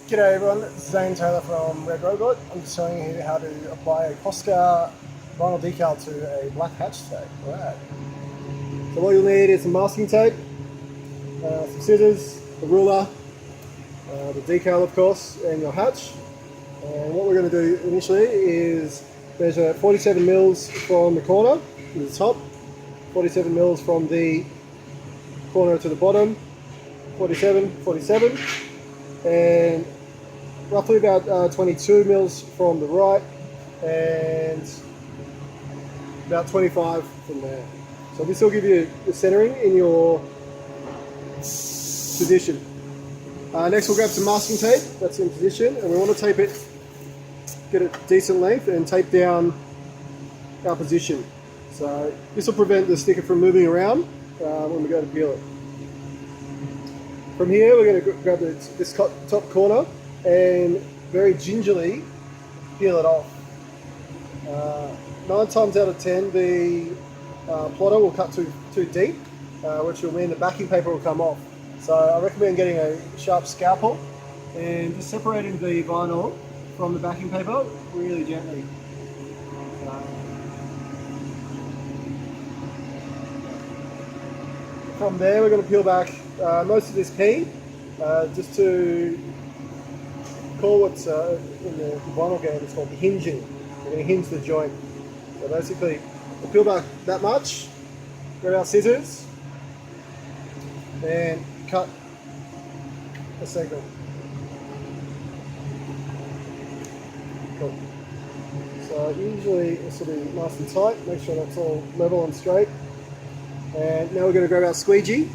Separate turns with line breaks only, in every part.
G'day everyone, it's Zane Taylor from Red Robot. I'm just showing you how to apply a POSCA vinyl decal to a black hatch tape. Alright. So what you'll need is some masking tape, some scissors, a ruler, the decal of course, and your hatch. And what we're going to do initially is measure 47 mils from the corner to the top, 47 mils from the corner to the bottom, 47, 47. And roughly about 22 mils from the right and about 25 from there. So this will give you the centering in your position. Next we'll grab some masking tape, that's in position, and we want to tape it, get a decent length and tape down our position. So this will prevent the sticker from moving around when we go to peel it. From here we're going to grab this top corner and very gingerly peel it off. 9 times out of 10 the plotter will cut too deep, which will mean the backing paper will come off. So I recommend getting a sharp scalpel and just separating the vinyl from the backing paper really gently. From there we're going to peel back most of this P, just to call what's in the vinyl game, it's called the hinging. We're going to hinge the joint. So basically we'll peel back that much, grab our scissors and cut a segment. Cool. So usually this will be nice and tight, make sure that's all level and straight. And now we're going to grab our squeegee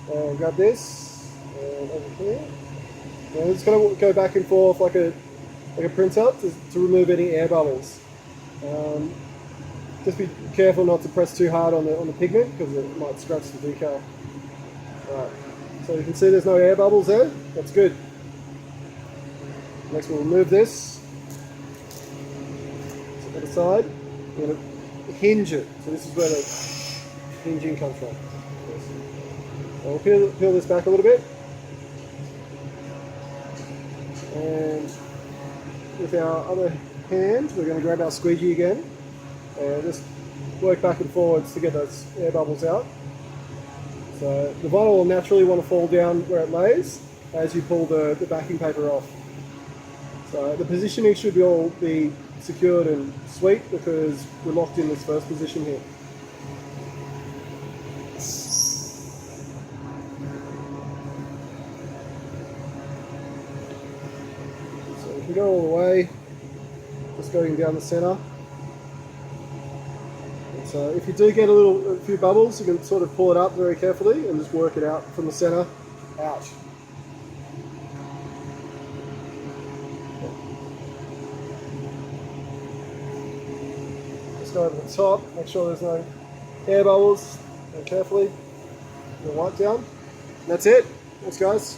and grab this and over here. And we're just going to go back and forth like a printer to remove any air bubbles. Just be careful not to press too hard on the pigment because it might scratch the decal. Alright, so you can see there's no air bubbles there, that's good. Next we'll remove this, set that aside. We're going to hinge it, so this is where the hinging comes from. So we'll peel this back a little bit, and with our other hand we're going to grab our squeegee again and just work back and forwards to get those air bubbles out. So the vinyl will naturally want to fall down where it lays as you pull the backing paper off. So the positioning should all be secured and sweet because we're locked in this first position here. So we can go all the way, just going down the center. And so if you do get a few bubbles, you can sort of pull it up very carefully and just work it out from the center out. Just go over the top, make sure there's no air bubbles, and carefully, and wipe down. And that's it. Thanks guys.